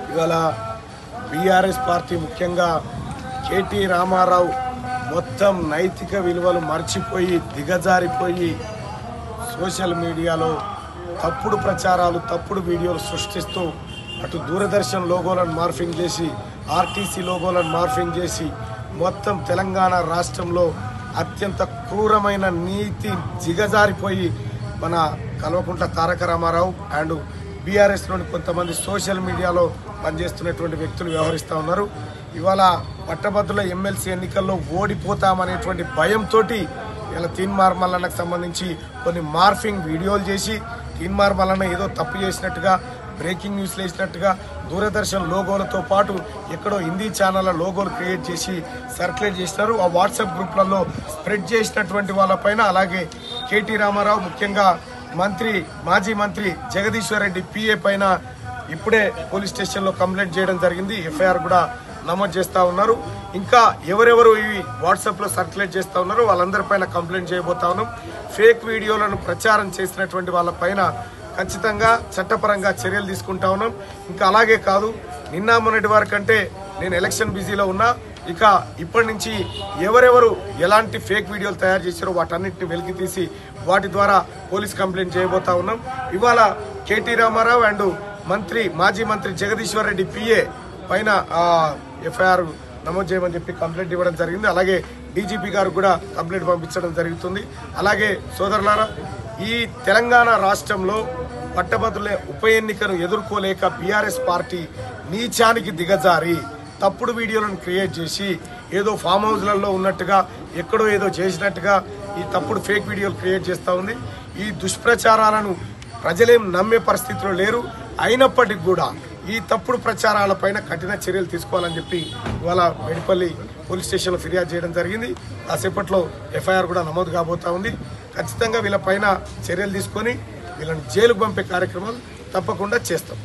ఇవాళ BRS party ముఖ్యంగా KT Ramarao మొత్తం నైతిక విలువలు మర్చిపోయి దిగజారిపోయి సోషల్ మీడియాలో తప్పుడు ప్రచారాలు తప్పుడు వీడియోలు సృష్టిస్తూ అటు దూరదర్శన్ లోగోలను మార్ఫింగ్ చేసి ఆర్టీసీ లోగోలను మార్ఫింగ్ చేసి మొత్తం తెలంగాణ రాష్ట్రంలో అత్యంత క్రూరమైన నీతి దిగజారిపోయి మన కల్వకుంట్ల తారక రామారావు అండ్ బీఆర్ఎస్లోని కొంతమంది సోషల్ మీడియాలో పనిచేస్తున్నటువంటి వ్యక్తులు వ్యవహరిస్తూ ఉన్నారు. ఇవాళ పట్టభద్రుల ఎమ్మెల్సీ ఎన్నికల్లో ఓడిపోతామనేటువంటి భయంతో ఇలా తీన్మార్ మల్లన్నకు సంబంధించి కొన్ని మార్ఫింగ్ వీడియోలు చేసి తీన్మార్ మల్లన్న ఏదో తప్పు చేసినట్టుగా బ్రేకింగ్ న్యూస్లు వేసినట్టుగా దూరదర్శన్ లోగోలతో పాటు ఎక్కడో హిందీ ఛానళ్ళ లోగోలు క్రియేట్ చేసి సర్క్యులేట్ చేసినారు. ఆ వాట్సాప్ గ్రూప్లలో స్ప్రెడ్ చేసినటువంటి వాళ్ళపైన అలాగే కేటీ రామారావు ముఖ్యంగా మాజీ మంత్రి జగదీశ్వర్ రెడ్డి పిఏ పైన ఇప్పుడే పోలీస్ స్టేషన్లో కంప్లైంట్ చేయడం జరిగింది. ఎఫ్ఐఆర్ కూడా నమోదు చేస్తూ ఉన్నారు. ఇంకా ఎవరెవరు ఇవి వాట్సాప్లో సర్క్యులేట్ చేస్తూ ఉన్నారో వాళ్ళందరిపైన కంప్లైంట్ చేయబోతా ఉన్నాం. ఫేక్ వీడియోలను ప్రచారం చేసినటువంటి వాళ్ళపైన ఖచ్చితంగా చట్టపరంగా చర్యలు తీసుకుంటా ఉన్నాం. ఇంకా అలాగే కాదు, నిన్న మొన్నటి వరకంటే నేను ఎలక్షన్ బిజీలో ఉన్నా. ఇక ఇప్పటి నుంచి ఎవరెవరు ఎలాంటి ఫేక్ వీడియోలు తయారు చేశారో వాటన్నిటిని వెలికి తీసి వాటి ద్వారా పోలీస్ కంప్లైంట్ చేయబోతా ఉన్నాం. ఇవాళ కేటీ రామారావు అండ్ మాజీ మంత్రి జగదీశ్వర్ రెడ్డి పిఏ పైన ఎఫ్ఐఆర్ నమోదు చేయమని చెప్పి కంప్లైంట్ ఇవ్వడం జరిగింది. అలాగే డీజీపీ గారు కూడా కంప్లైంట్ పంపించడం జరుగుతుంది. అలాగే సోదరులారా, ఈ తెలంగాణ రాష్ట్రంలో పట్టభద్రుల ఉప ఎన్నికను ఎదుర్కోలేక బీఆర్ఎస్ పార్టీ నీచానికి దిగజారి తప్పుడు వీడియోలను క్రియేట్ చేసి ఏదో ఫామ్ హౌస్లలో ఉన్నట్టుగా ఎక్కడో ఏదో చేసినట్టుగా ఈ తప్పుడు ఫేక్ వీడియోలు క్రియేట్ చేస్తూ ఉంది. ఈ దుష్ప్రచారాలను ప్రజలేం నమ్మే పరిస్థితిలో లేరు. అయినప్పటికీ కూడా ఈ తప్పుడు ప్రచారాలపైన కఠిన చర్యలు తీసుకోవాలని చెప్పి ఇవాళ మేడిపల్లి పోలీస్ స్టేషన్లో ఫిర్యాదు చేయడం జరిగింది. కాసేపట్లో ఎఫ్ఐఆర్ కూడా నమోదు కాబోతా ఉంది. ఖచ్చితంగా వీళ్ళపైన చర్యలు తీసుకొని వీళ్ళని జైలుకు పంపే కార్యక్రమాలు తప్పకుండా చేస్తాం.